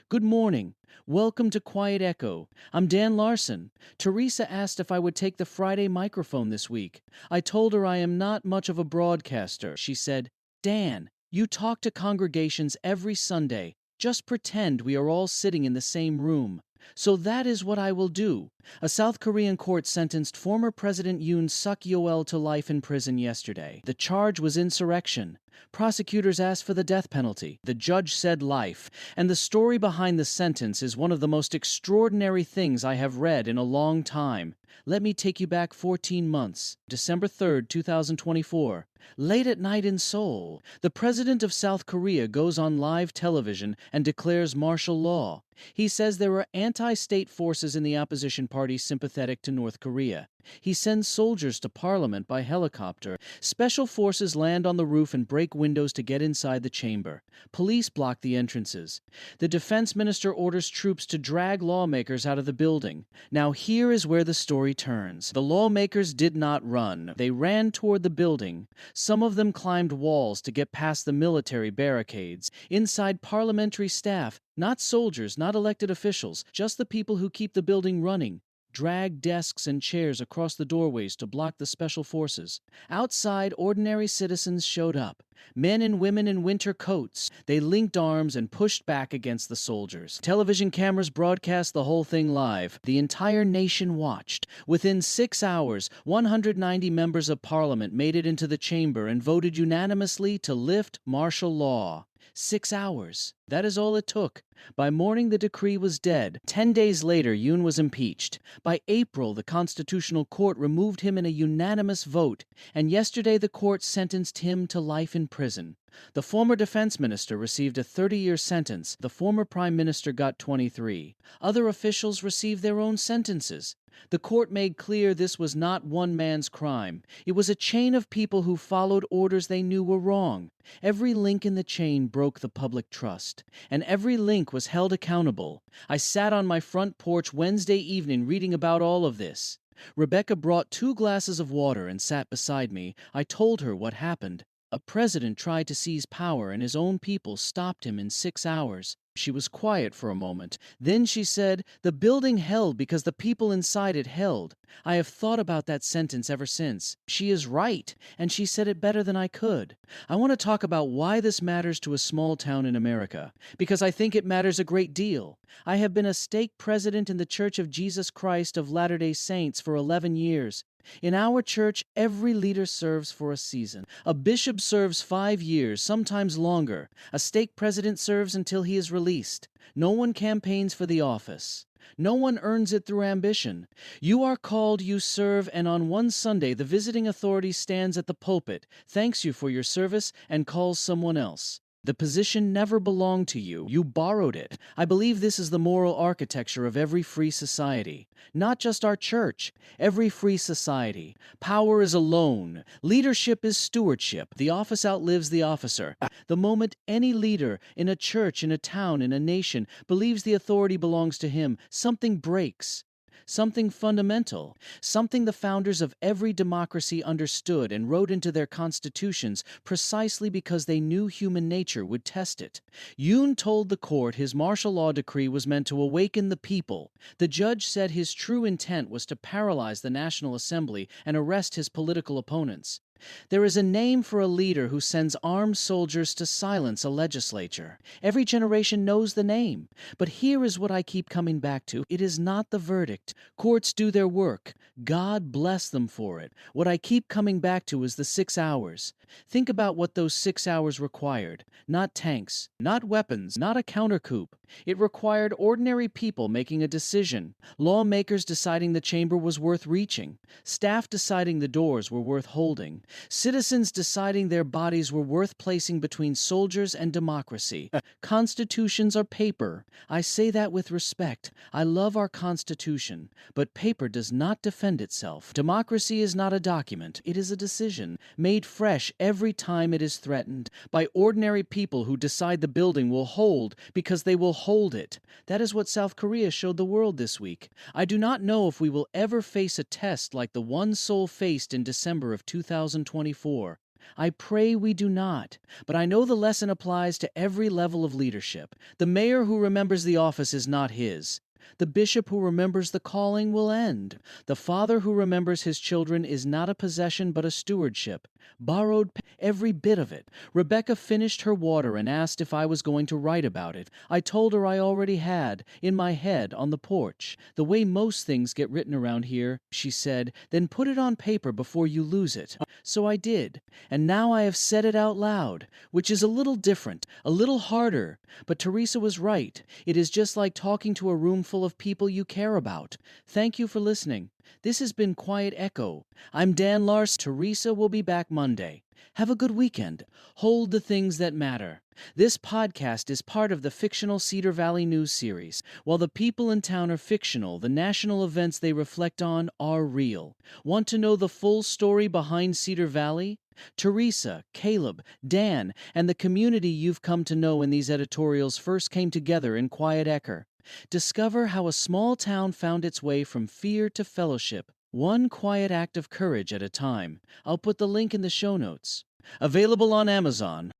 Good morning. Welcome to Quiet Echo. I'm Dan Larson. Teresa asked if I would take the Friday microphone this week. I told her I am not much of a broadcaster. She said, Dan, you talk to congregations every Sunday. Just pretend we are all sitting in the same room. So that is what I will do. A South Korean court sentenced former President Yoon Suk Yeol to life in prison yesterday. The charge was insurrection. Prosecutors asked for the death penalty. The judge said life. And the story behind the sentence is one of the most extraordinary things I have read in a long time. Let me take you back 14 months. December 3rd, 2024. Late at night in Seoul, the president of South Korea goes on live television and declares martial law. He says there are anti-state forces in the opposition party sympathetic to North Korea. He sends soldiers to parliament by helicopter. Special forces land on the roof and break windows to get inside the chamber. Police block the entrances. The defense minister orders troops to drag lawmakers out of the building. Now here is where the story turns. The lawmakers did not run. They ran toward the building. Some of them climbed walls to get past the military barricades. Inside, parliamentary staff, not soldiers, not elected officials, just the people who keep the building running, dragged desks and chairs across the doorways to block the special forces. Outside, ordinary citizens showed up. Men and women in winter coats. They linked arms and pushed back against the soldiers. Television cameras broadcast the whole thing live. The entire nation watched. Within 6 hours, 190 members of parliament made it into the chamber and voted unanimously to lift martial law. 6 hours. That is all it took. By morning, the decree was dead. 10 days later, Yoon was impeached. By April, the Constitutional Court removed him in a unanimous vote, and yesterday the court sentenced him to life in prison. The former defense minister received a 30-year sentence. The former prime minister got 23. Other officials received their own sentences. The court made clear this was not one man's crime. It was a chain of people who followed orders they knew were wrong. Every link in the chain broke the public trust, and every link was held accountable. I sat on my front porch Wednesday evening reading about all of this. Rebecca brought 2 glasses of water and sat beside me. I told her what happened. A president tried to seize power and his own people stopped him in 6 hours. She was quiet for a moment. Then she said, "The building held because the people inside it held." I have thought about that sentence ever since. She is right, and she said it better than I could. I want to talk about why this matters to a small town in America, because I think it matters a great deal. I have been a stake president in the Church of Jesus Christ of Latter-day Saints for 11 years. In our church, every leader serves for a season. A bishop serves 5 years, sometimes longer. A stake president serves until he is released. No one campaigns for the office. No one earns it through ambition. You are called, you serve, and on one Sunday the visiting authority stands at the pulpit, thanks you for your service, and calls someone else. The position never belonged to you. You borrowed it. I believe this is the moral architecture of every free society. Not just our church. Every free society. Power is a loan. Leadership is stewardship. The office outlives the officer. The moment any leader in a church, in a town, in a nation believes the authority belongs to him, something breaks. Something fundamental, something the founders of every democracy understood and wrote into their constitutions precisely because they knew human nature would test it. Yoon told the court his martial law decree was meant to awaken the people. The judge said his true intent was to paralyze the National Assembly and arrest his political opponents. There is a name for a leader who sends armed soldiers to silence a legislature. Every generation knows the name. But here is what I keep coming back to. It is not the verdict. Courts do their work. God bless them for it. What I keep coming back to is the 6 hours. Think about what those 6 hours required. Not tanks, not weapons, not a counter-coup. It required ordinary people making a decision. Lawmakers deciding the chamber was worth reaching. Staff deciding the doors were worth holding. Citizens deciding their bodies were worth placing between soldiers and democracy. Constitutions are paper. I say that with respect. I love our Constitution, but paper does not defend itself. Democracy is not a document. It is a decision, made fresh every time it is threatened, by ordinary people who decide the building will hold because they will hold it. That is what South Korea showed the world this week. I do not know if we will ever face a test like the one Seoul faced in December of 2024. I pray we do not. But I know the lesson applies to every level of leadership. The mayor who remembers the office is not his. The bishop who remembers the calling will end. The father who remembers his children is not a possession but a stewardship. Borrowed every bit of it. Rebecca finished her water and asked if I was going to write about it. I told her I already had, in my head, on the porch. The way most things get written around here, she said, then put it on paper before you lose it. So I did, and now I have said it out loud, which is a little different, a little harder. But Teresa was right. It is just like talking to a room full of people you care about. Thank you for listening. This has been Quiet Echo. I'm Dan Larson. Teresa will be back Monday. Have a good weekend. Hold the things that matter. This podcast is part of the fictional Cedar Valley news series. While the people in town are fictional, the national events they reflect on are real. Want to know the full story behind Cedar Valley? Teresa, Caleb, Dan, and the community you've come to know in these editorials first came together in Quiet Echo. Discover how a small town found its way from fear to fellowship, one quiet act of courage at a time. I'll put the link in the show notes. Available on Amazon.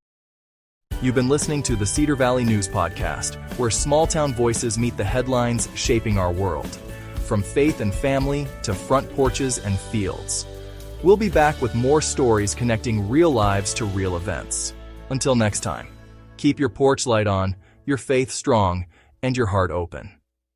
You've been listening to the Cedar Valley News Podcast, where small-town voices meet the headlines shaping our world. From faith and family to front porches and fields. We'll be back with more stories connecting real lives to real events. Until next time, keep your porch light on, your faith strong, and your heart open.